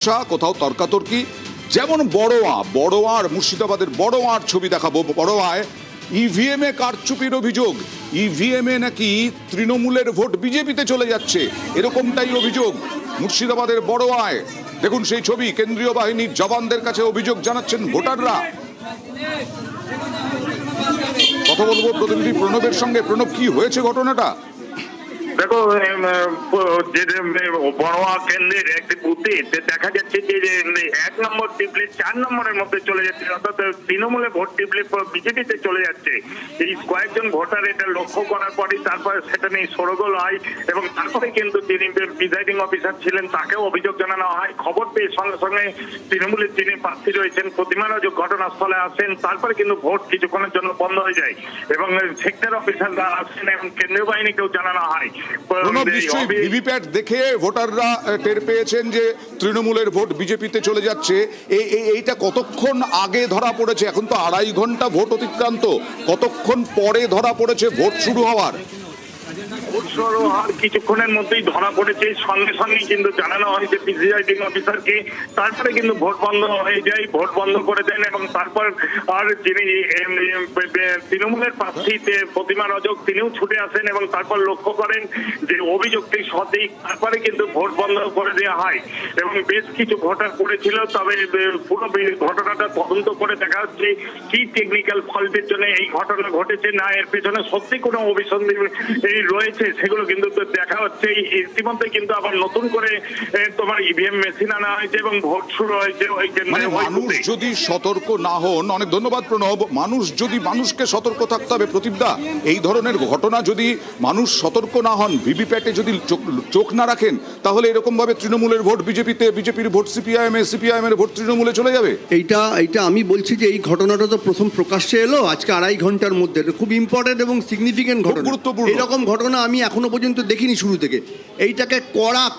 কোথাও তর্কাতর্কি, যেমন বড়োয়ার মুর্শিদাবাদের বড়োয়ার ছবি দেখাবো। বড়োয়ায় ইভিএম এ কারচুপির অভিযোগ, ইভিএম এ নাকি তৃণমূলের ভোট বিজেপিতে চলে যাচ্ছে, এরকমটাই অভিযোগ মুর্শিদাবাদের বড়োয়ায়। দেখুন সেই ছবি, কেন্দ্রীয় বাহিনীর জওয়ানদের কাছে অভিযোগ জানাচ্ছেন ভোটাররা। কথা বলবো প্রতিনিধি প্রণবের সঙ্গে। প্রণব, কি হয়েছে ঘটনাটা? দেখো, বড়োয়া কেন্দ্রের একটি বুথে দেখা যাচ্ছে যে 1 নম্বর টিপলে 4 নম্বরের মধ্যে চলে যাচ্ছে, অর্থাৎ তৃণমূলে ভোট টিপলে বিজেপিতে চলে যাচ্ছে। এই কয়েকজন ভোটার এটা লক্ষ্য করার পরই তারপরে সেটা নিয়ে সরগোল হয় এবং তারপরে কিন্তু তিনি প্রিজাইডিং অফিসার ছিলেন, তাকেও অভিযোগ জানানো হয়। খবর পেয়ে সঙ্গে সঙ্গে তৃণমূলের যিনি প্রার্থী রয়েছেন প্রতিমা রাজক ঘটনাস্থলে আসেন। তারপরে কিন্তু ভোট কিছুক্ষণের জন্য বন্ধ হয়ে যায় এবং সেক্টর অফিসাররা আসেন এবং কেন্দ্রীয় বাহিনীকেও জানানো হয়। ভিভিপ্যাট দেখে ভোটাররা টের পেয়েছেন যে তৃণমূলের ভোট বিজেপিতে চলে যাচ্ছে। এইটা কতক্ষণ আগে ধরা পড়েছে? এখন তো 2.5 ঘন্টা ভোট অতিক্রান্ত, কতক্ষণ পরে ধরা পড়েছে ভোট শুরু হওয়ার? কিছুক্ষণের মধ্যেই ধরা পড়েছে, সঙ্গে সঙ্গে কিন্তু জানানো হয়েছে প্রিজাইডিং অফিসারকে। তারপরে কিন্তু ভোট বন্ধ হয়ে যায়, ভোট বন্ধ করে দেন এবং তারপর আর যিনি তৃণমূলের প্রার্থী প্রতিমা রজক তিনিও ছুটে আসেন এবং তারপর লক্ষ্য করেন যে অভিযোগটি সঠিক। তারপরে কিন্তু ভোট বন্ধ করে দেওয়া হয় এবং বেশ কিছু ভোটার পড়েছিল। তবে পুরো ঘটনাটা তদন্ত করে দেখা হচ্ছে কি টেকনিক্যাল ফল্টের জন্য এই ঘটনা ঘটেছে, না এর পেছনে সত্যি কোনো অভিসন্ধি রয়েছে সেগুলো কিন্তু দেখা হচ্ছে। ইতিমধ্যে কিন্তু আবার নতুন করে তোমার ইভিএম মেশিন আনা হয়েছে এবং ভোট শুরু হয়েছে ওই কেন্দ্রে। মানুষ যদি সতর্ক না হন, অনেক ধন্যবাদ প্রণব, মানুষকে সতর্ক থাকতে হবে। প্রতিভা, এই ধরনের ঘটনা যদি মানুষ সতর্ক না হন, ভিভিপ্যাটে যদি চোখ না রাখেন, তাহলে এরকম ভাবে তৃণমূলের ভোট বিজেপিতে, বিজেপির ভোট সিপিআইএম এর ভোট তৃণমূলে চলে যাবে। এইটা আমি বলছি যে এই ঘটনাটা তো প্রথম প্রকাশ্যে এলো আজকে 2.5 ঘন্টার মধ্যে। খুব ইম্পর্টেন্ট এবং সিগনিফিকেন্ট ঘটনা, গুরুত্বপূর্ণ। এরকম ঘটনা আমি এখনো পর্যন্ত দেখিনি শুরু থেকে। এইটাকে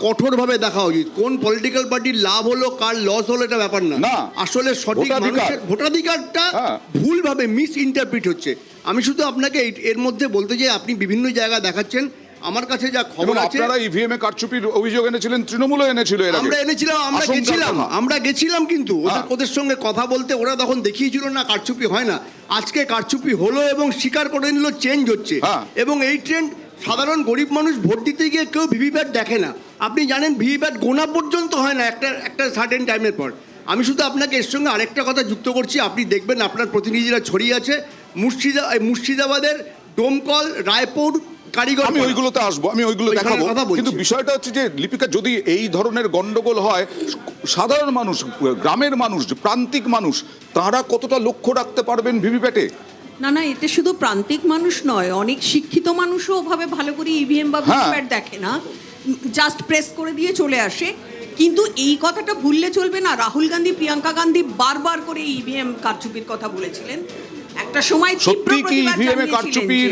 কঠোরভাবে দেখা উচিত। কোন পলিটিক্যাল পার্টির লাভ হলো, কার লস হলো, এটা ব্যাপার না। আসলে সঠিক মানুষের ভোটাধিকারটা ভুলভাবে মিস ইন্টারপ্রিট হচ্ছে। আমি শুধু আপনাকে এর মধ্যে বলতে চাই, আপনি বিভিন্ন জায়গায় দেখাচ্ছেন, আমার কাছে যা খবর আছে আপনারা ইভিএম এ কারচুপির অভিযোগ এনেছিলেন, তৃণমূলও এনেছিল এর আগে। আমরা গেছিলাম কিন্তু ওদের সঙ্গে কথা বলতে। ওরা তখন দেখিয়েছিল না কারচুপি হয় না। আজকে কারচুপি হলো এবং স্বীকার করে নিল চেঞ্জ হচ্ছে। এবং এই ট্রেন্ড, সাধারণ গরিব মানুষ ভোট দিতে গিয়ে কেউ ভিভিপ্যাট দেখে না। আপনি জানেন ভিভিপ্যাট গোনা পর্যন্ত হয় না একটা সার্টেন টাইমের পর। আমি শুধু আপনাকে এর সঙ্গে আরেকটা কথা যুক্ত করছি, আপনি দেখবেন আপনার প্রতিনিধিরা ছড়িয়ে আছে মুর্শিদাবাদের ডোমকল, রায়পুর, আমি ওইগুলোতে আসবো, আমি ওইগুলো দেখাবো। কিন্তু বিষয়টা হচ্ছে যে লিপিকা, যদি এই ধরনের গন্ডগোল হয়, সাধারণ মানুষ, গ্রামের মানুষ, প্রান্তিক মানুষ, তারা কতটা লক্ষ্য রাখতে পারবেন ভিভিপ্যাটে? না, এতে শুধু প্রান্তিক মানুষ নয়, অনেক শিক্ষিত মানুষও ওভাবে ভালো করে ইভিএম বা ভিভিপ্যাট দেখে না, জাস্ট প্রেস করে দিয়ে চলে আসে। কিন্তু এই কথাটা ভুললে চলবে না, রাহুল গান্ধী, প্রিয়াঙ্কা গান্ধী বারবার করে ইভিএম কারচুপির কথা বলেছিলেন। একটা সময় সত্যি কি ইভিএম এ কারচুপির